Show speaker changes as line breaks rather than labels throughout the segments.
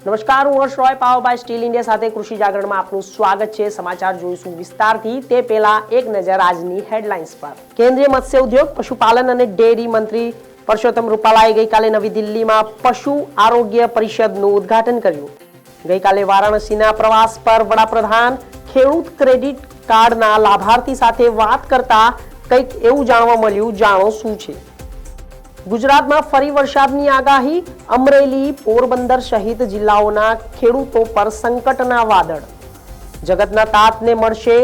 નમસ્કાર, હું Harsh Roy, power by steel India સાથે કૃષિ જાગરણમાં આપનું સ્વાગત છે। સમાચાર જોઈશું વિસ્તારથી। તે પહેલા એક નજર આજની હેડલાઇન્સ પર। કેન્દ્રીય મત્સ્ય ઉદ્યોગ, પશુપાલન અને ડેરી મંત્રી પરસોત્તમ રૂપાલાએ ગઈકાલે નવી દિલ્હીમાં પશુ આરોગ્ય પરિષદનું ઉદ્ઘાટન કર્યું। ગઈકાલે વારાણસીના પ્રવાસ પર વડાપ્રધાન ખેડૂત ક્રેડિટ કાર્ડના લાભાર્થી સાથે વાત કરતા કંઈક એવું જાણવા મળ્યું। જાણો શું છે। ગુજરાતમાં ફરી વરસાદની આગાહી। અમરેલી, પોરબંદર સહિત જિલ્લાઓના ખેડૂતો પર સંકટના વાદળ। જગતના તાતને મળશે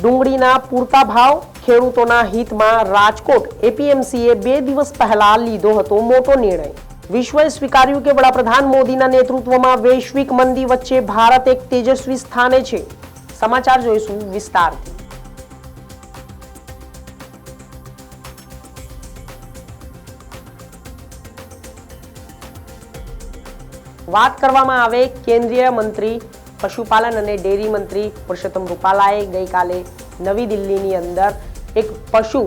ડુંગળીના પૂરતા ભાવ। ખેડૂતોના હિતમાં રાજકોટ એપીએમસીએ 2 દિવસ પહેલા લીધો હતો મોટો નિર્ણય। વિશ્વએ સ્વીકાર્યું કે વડાપ્રધાન મોદીના નેતૃત્વમાં વૈશ્વિક મંદી વચ્ચે ભારત એક તેજસ્વી સ્થાને છે। સમાચાર જોઈશું વિસ્તારથી। વાત કરવામાં આવે કેન્દ્રીય મંત્રી પશુપાલન અને ડેરી મંત્રી પરસોત્તમ રૂપાલાએ ગઈકાલે નવી દિલ્હીની અંદર એક પશુ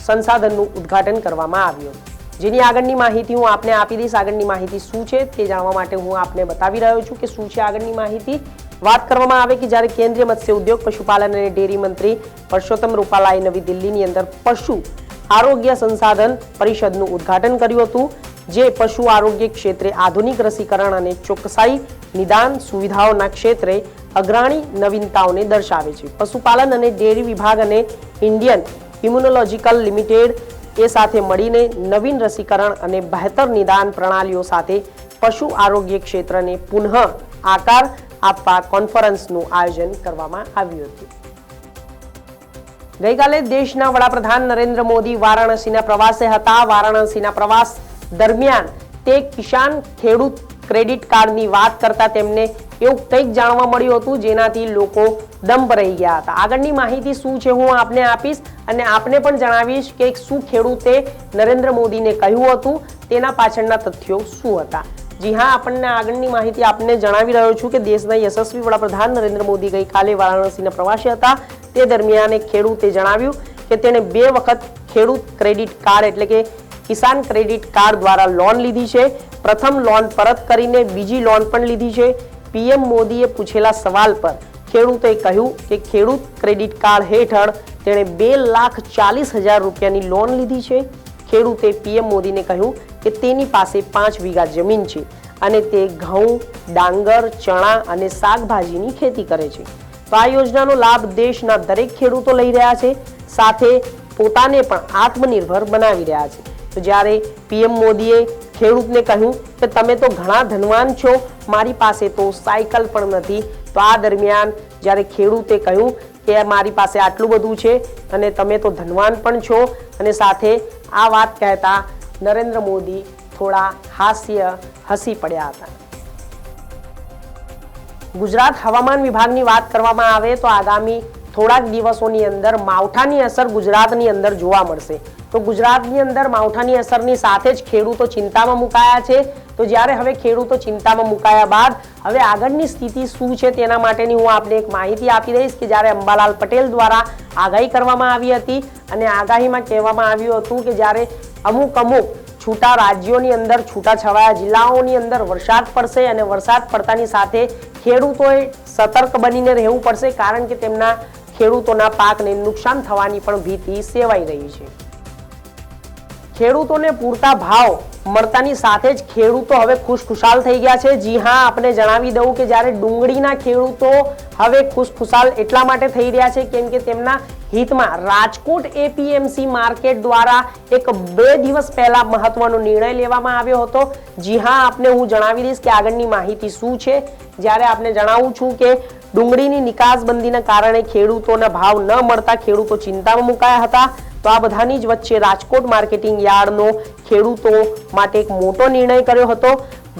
સંસાધનનું ઉદ્ઘાટન કરવામાં આવ્યું, જેની આગળની માહિતી હું આપને આપી દઈશ। આગળની માહિતી શું છે તે જાણવા માટે હું આપને બતાવી રહ્યો છું કે શું છે આગળની માહિતી। વાત કરવામાં આવે કે જ્યારે કેન્દ્રીય મત્સ્ય ઉદ્યોગ, પશુપાલન અને ડેરી મંત્રી પરસોત્તમ રૂપાલાએ નવી દિલ્હીની અંદર પશુ આરોગ્ય સંસાધન પરિષદનું ઉદ્ઘાટન કર્યું હતું, જે પશુ આરોગ્ય ક્ષેત્રે આધુનિક રસીકરણ અને ચોકસાઈ નિદાન સુવિધાઓના ક્ષેત્રે અગ્રણી નવીનતાઓને દર્શાવે છે। પશુપાલન અને ડેરી વિભાગ અને ઇન્ડિયન ઇમ્યુનોલોજીકલ લિમિટેડ એ સાથે મળીને નવીન રસીકરણ અને બહેતર નિદાન પ્રણાલીઓ સાથે પશુ આરોગ્ય ક્ષેત્રને પુનઃ આકાર આપવા કોન્ફરન્સનું આયોજન કરવામાં આવ્યું હતું। ગઈકાલે દેશના વડાપ્રધાન નરેન્દ્ર મોદી વારાણસીના પ્રવાસે હતા। વારાણસીના પ્રવાસ દરમિયાન તે કિસાન ખેડૂત ક્રેડિટ કાર્ડની વાત કરતા તેમને એવું કંઈક જાણવા મળ્યું હતું જેનાથી લોકો દંભ રહી ગયા હતા। આગળની માહિતી શું છે હું આપને આપીશ અને આપને પણ જણાવીશ કે શું ખેડૂતે નરેન્દ્ર મોદીને કહ્યું હતું, તેના પાછળના તથ્યો શું હતા। જી હા, આપણને આગળની માહિતી આપને જણાવી રહ્યો છું કે દેશના યશસ્વી વડાપ્રધાન નરેન્દ્ર મોદી ગઈકાલે વારાણસીના પ્રવાસે હતા। તે દરમિયાન એક ખેડૂતે જણાવ્યું કે તેણે 2 વખત ખેડૂત ક્રેડિટ કાર્ડ એટલે કે કિસાન ક્રેડિટ કાર્ડ દ્વારા લોન લીધી છે। પ્રથમ લોન પરત કરીને બીજી લોન પણ લીધી છે। પીએમ મોદીએ પૂછેલા સવાલ પર ખેડૂતે કહ્યું કે ખેડૂત ક્રેડિટ કાર્ડ હેઠળ તેણે 2,40,000 રૂપિયાની લોન લીધી છે। ખેડૂતે પીએમ મોદીને કહ્યું કે તેની પાસે 5 વીઘા જમીન છે અને તે ઘઉં, ડાંગર, ચણા અને શાકભાજીની ખેતી કરે છે। તો આ યોજનાનો લાભ દેશના દરેક ખેડૂતો લઈ રહ્યા છે, સાથે પોતાને પણ આત્મનિર્ભર બનાવી રહ્યા છે। તો જ્યારે પીએમ મોદીએ ખેડૂતને કહ્યું કે તમે તો ઘણા ધનવાન છો, મારી પાસે તો સાયકલ પણ નથી। તો આ દરમિયાન જ્યારે ખેડૂતે કહ્યું કે મારી પાસે આટલું બધું છે અને તમે તો ધનવાન પણ છો, અને સાથે આ વાત કહેતા નરેન્દ્ર મોદી થોડા હસી પડ્યા હતા। ગુજરાત હવામાન વિભાગની વાત કરવામાં આવે તો આગામી થોડાક દિવસોની અંદર માવઠાની અસર ગુજરાતની અંદર જોવા મળશે। તો ગુજરાતની અંદર માવઠાની અસરની સાથે જ ખેડૂતો ચિંતામાં મુકાયા છે। તો જ્યારે હવે ખેડૂતો ચિંતામાં મુકાયા બાદ હવે આગળની સ્થિતિ શું છે તેના માટેની હું આપને એક માહિતી આપી દઈશ કે જ્યારે અંબાલાલ પટેલ દ્વારા આગાહી કરવામાં આવી હતી અને આગાહીમાં કહેવામાં આવ્યું હતું કે જ્યારે અમુક છૂટા રાજ્યોની અંદર, છૂટાછવાયા જિલ્લાઓની અંદર વરસાદ પડશે અને વરસાદ પડતાની સાથે ખેડૂતોએ સતર્ક બનીને રહેવું પડશે, કારણ કે તેમના ખેડૂતોના પાકને નુકસાન થવાની પણ ભીતિ સેવાઈ રહી છે। ખેડૂતોને પૂરતા ભાવ મળતાની સાથે જ ખેડૂતો હવે ખુશખુશાલ થઈ ગયા છે। જી હા, આપને જણાવી દઉં કે જ્યારે ડુંગળીના ખેડૂતો હવે ખુશખુશાલ એટલા માટે થઈ રહ્યા છે કેમ કે તેમના હિતમાં રાજકોટ એપીએમસી માર્કેટ દ્વારા એક 2 દિવસ પહેલા મહત્વનો નિર્ણય લેવામાં આવ્યો હતો। જી હા, આપને હું જણાવી દઈશ કે આગળની માહિતી શું છે। જ્યારે આપને જણાવું છું કે ડુંગળીની નિકાસબંધીના કારણે ખેડૂતોના ભાવ ન મળતા ખેડૂતો ચિંતામાં મુકાયા હતા। તો આ બધાની જ વચ્ચે રાજકોટ માર્કેટિંગ યાર્ડનો ખેડૂતો માટે એક મોટો નિર્ણય કર્યો હતો।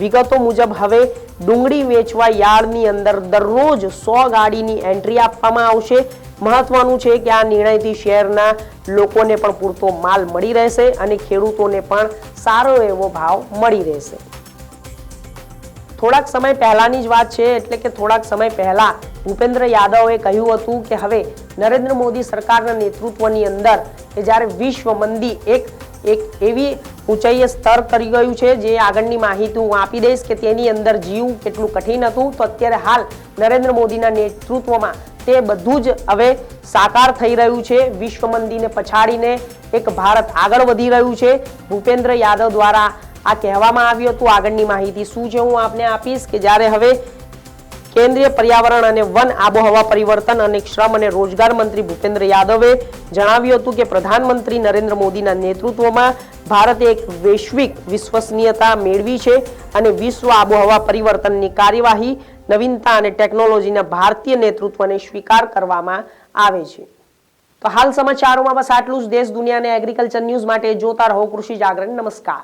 વિગતો મુજબ હવે ડુંગળી વેચવા યાર્ડની અંદર દરરોજ 100 ગાડીની એન્ટ્રી આપવામાં આવશે। મહત્વનું છે કે આ નિર્ણયથી શહેરના લોકોને પણ પૂરતો માલ મળી રહેશે અને ખેડૂતોને પણ સારો એવો ભાવ મળી રહેશે। થોડાક સમય પહેલાની જ વાત છે, એટલે કે થોડાક સમય પહેલા ભૂપેન્દ્ર યાદવે કહ્યું હતું કે હવે નરેન્દ્ર મોદી સરકારના નેતૃત્વની અંદર કે જ્યારે વિશ્વ મંદી એક એક એવી ઊંચાઈએ સ્તર કરી ગયું છે, જે આગળની માહિતી હું આપી દઈશ કે તેની અંદર જીવવું કેટલું કઠિન હતું. તો અત્યારે હાલ નરેન્દ્ર મોદીના નેતૃત્વમાં તે બધું જ હવે સાકાર થઈ રહ્યું છે. વિશ્વ મંદીને પછાડીને એક ભારત આગળ વધી રહ્યું છે. ભૂપેન્દ્ર યાદવ દ્વારા આ કહેવામાં આવ્યું હતું. આગળની માહિતી શું છે હું આપને આપીશ કે જ્યારે હવે કેન્દ્રીય પર્યાવરણ અને વન, આબોહવા પરિવર્તન અને શ્રમ અને રોજગાર મંત્રી ભૂપેન્દ્ર યાદવે જણાવ્યું હતું કે પ્રધાનમંત્રી નરેન્દ્ર મોદીના નેતૃત્વમાં ભારતે એક વૈશ્વિક વિશ્વસનીયતા મેળવી છે અને વિશ્વ આબોહવા પરિવર્તનની કાર્યવાહી, નવીનતા અને ટેકનોલોજીના ભારતીય નેતૃત્વને સ્વીકાર કરવામાં આવે છે. તો હાલ સમાચારોમાં બસ આટલું જ. દેશ દુનિયા અને એગ્રીકલ્ચર ન્યૂઝ માટે જોતા રહો કૃષિ જાગરણ. નમસ્કાર.